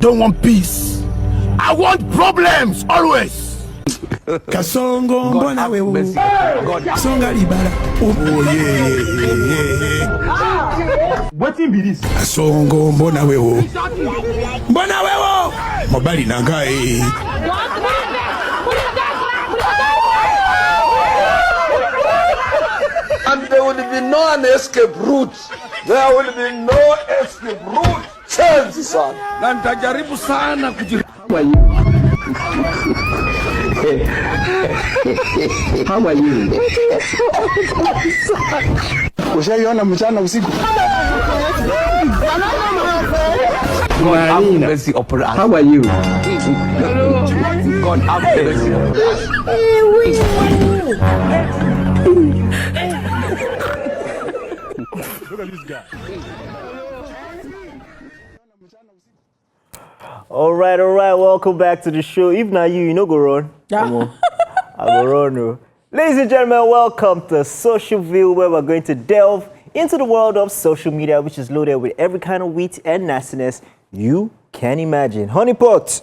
don't want peace. I want problems always. Kasongo mbona wewe. Songa libala. Oh yeah. Wetin be this? Kasongo mbona wewe. Mbona wewe. Mobali nangai. And there will be no escape route. There will be no escape route. Chance, son. Na nitajaribu sana How are you? Ushaiona mchana usiku? God have mercy upon us. How are you? God have mercy. Look at this guy. All right. Welcome back to the show. If not you know go run. Yeah. I go run. No. Ladies and gentlemen, welcome to SOCIALVILLE, where we're going to delve into the world of social media, which is loaded with every kind of wit and nastiness you can imagine. Honeypot.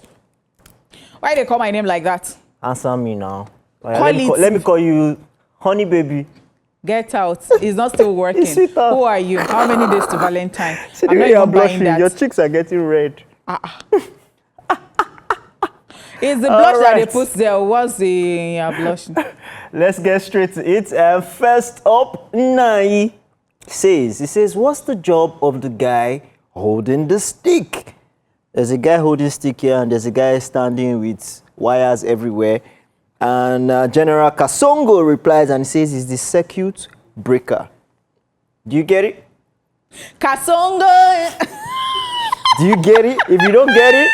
Why they call my name like that? Answer me now. Let me call you Honey Baby. Get out. It's not still working. Who are you? How many days to Valentine? See, I'm not even buying that. Your cheeks are getting red. It's the blush that they put there. What's the blush? Let's get straight to it. First up, Nai says, what's the job of the guy holding the stick? There's a guy holding stick here, and there's a guy standing with wires everywhere. And General Kasongo replies and says, it's the circuit breaker. Do you get it? Kasongo! Do you get it? If you don't get it,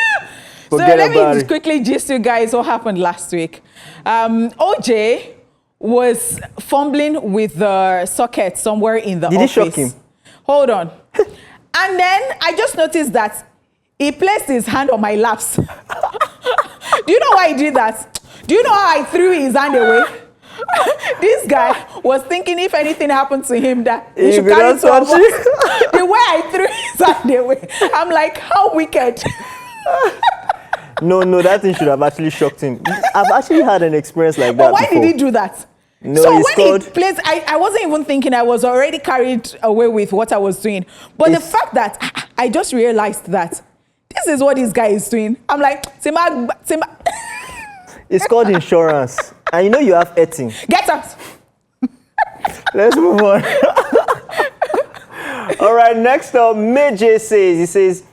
forget about it. So let me quickly gist you guys what happened last week. OJ was fumbling with the socket somewhere in the office. Did it shock him? Hold on. And then I just noticed that he placed his hand on my laps. Do you know why he did that? Do you know how I threw his hand away? This guy was thinking if anything happened to him that he should carry it to us. The way I threw his hand away, I'm like, how wicked. No, that thing should have actually shocked him. I've actually had an experience like that But why before. did he do that? No, so when he plays, I wasn't even thinking. I was already carried away with what I was doing. But the fact that I just realized that this is what this guy is doing. I'm like, Sima. It's called insurance. And you know you have eating. Get out. Let's move on. All right, next up, Meje says,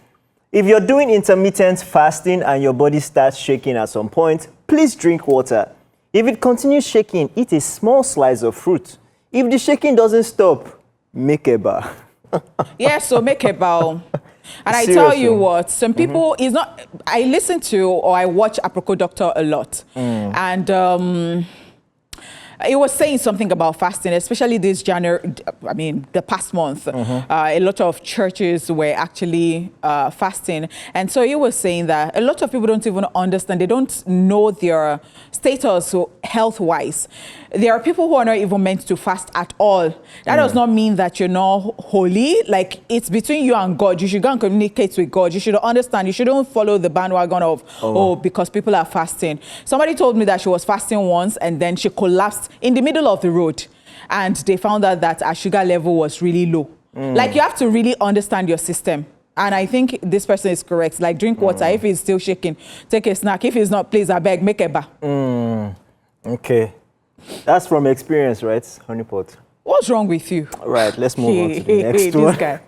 if you're doing intermittent fasting and your body starts shaking at some point, please drink water. If it continues shaking, eat a small slice of fruit. If the shaking doesn't stop, make a bar. Yeah, so make a bar. And I Seriously. tell you what, some people, is not, I listen to or I watch Aproko Doctor a lot. And it was saying something about fasting, especially this January, the past month. A lot of churches were actually fasting. And so he was saying that a lot of people don't even understand, they don't know their status health-wise. There are people who are not even meant to fast at all. That does not mean that you're not holy. Like, it's between you and God. You should go and communicate with God. You should understand. You shouldn't follow the bandwagon of, because people are fasting. Somebody told me that she was fasting once and then she collapsed in the middle of the road. And they found out that her sugar level was really low. Like, you have to really understand your system. And I think this person is correct. Like, drink water. If it's still shaking, take a snack. If it's not, please, I beg, make a bar. Okay. That's from experience, right, Honeypot? What's wrong with you? All right, let's move on to the next this one. Guy.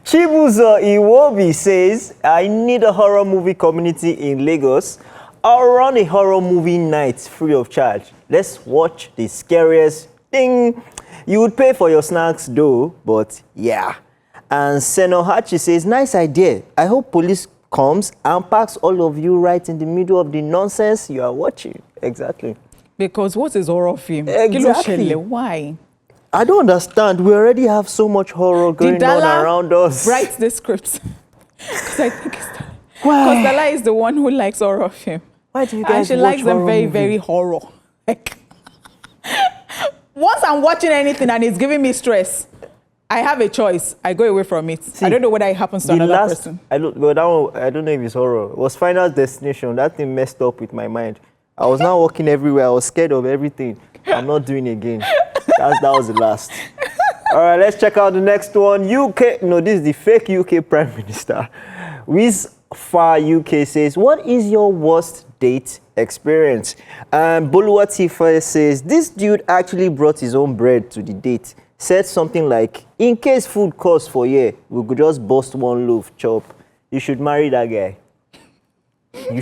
Chibuzo Iwobi says, I need a horror movie community in Lagos. I'll run a horror movie night free of charge. Let's watch the scariest thing. You would pay for your snacks though, but yeah. And Senohachi says, nice idea. I hope police comes and parks all of you right in the middle of the nonsense you are watching. Exactly. Because what is horror film? Exactly. Why? I don't understand. We already have so much horror going on around us. Write the script. Because I think it's because Dala is the one who likes horror film. Why do you guys and she watch likes them very, very horror. Like, once I'm watching anything and it's giving me stress, I have a choice. I go away from it. See, I don't know whether it happens to another person. I don't know if it's horror. It was Final Destination. That thing messed up with my mind. I was now walking everywhere. I was scared of everything. I'm not doing it again. That was the last. All right, let's check out the next one. UK. No, this is the fake UK Prime Minister. Wiz Far UK says, what is your worst date experience? And Boluwatifa says, this dude actually brought his own bread to the date. Said something like, in case food costs for you, we could just bust one loaf, chop. You should marry that guy. You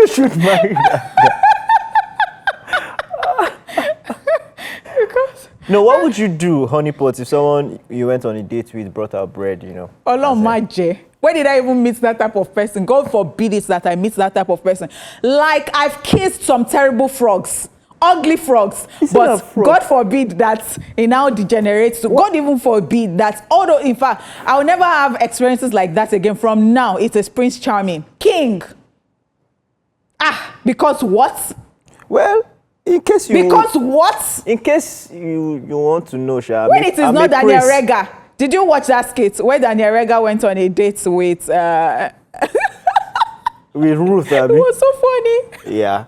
should marry that guy. No, what would you do, honeypot, if someone you went on a date with brought out bread, you know? Oh, my J. Where did I even meet that type of person? God forbid it that I meet that type of person. Like, I've kissed some terrible frogs. Ugly frogs. But God forbid that it now degenerates. So God even forbid that. Although, in fact, I will never have experiences like that again. From now, it is Prince Charming. King. Because what? Well, in case you... Because what? In case you want to know, Sha. When it is not Daniel Rega. Did you watch that skit where Daniel Rega went on a date with... with Ruth, It was so funny. Yeah.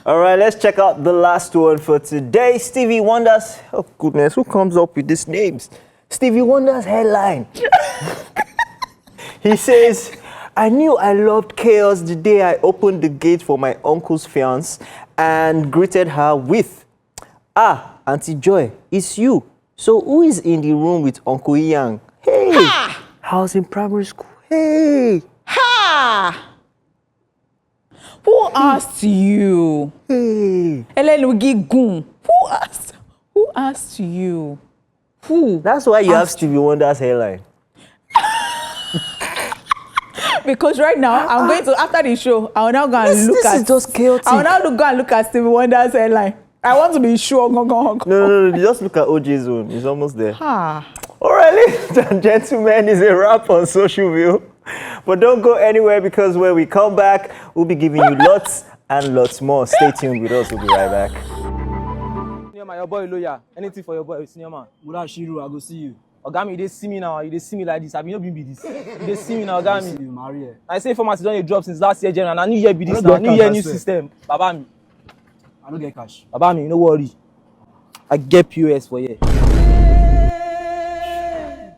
All right, let's check out the last one for today. Stevie Wonder's... Oh, goodness, who comes up with these names? Stevie Wonder's headline. He says, I knew I loved chaos the day I opened the gate for my uncle's fiancée and greeted her with, Auntie Joy, it's you. So who is in the room with Uncle Yang? Hey, I was in primary school. Hey. Ha! Who asked you? Hey. Who asked you? Who? That's why you have Stevie Wonder's hairline. Because right now, I'm going to, after the show, I will now go and look at... This is just chaotic. I will now go and look at Stevie Wonder's hairline. I want to be sure. No, just look at OJ's own. It's almost there. Ha. All right, ladies and gentlemen, it's a wrap on SOCIALVILLE. But don't go anywhere because when we come back, we'll be giving you lots and lots more. Stay tuned with us. We'll be right back. Your boy lawyer. Anything for your boy, senior man. Without Shiru, I go see you. Ogami, they see me now. You they see me like this. I mean, not be this. They see me now, Ogami. You marry. I say pharmacy don't drop since last year, January. And I new year be this now. New year, new system. Baba me. I don't get cash. Baba me, no worry. I get POS for you.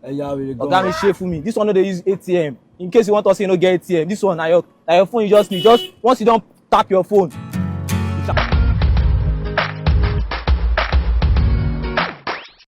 Ogami share for me. This one no they use ATM. In case you want to say no get ATM, this one now your phone you just need. Just once you don't tap your phone,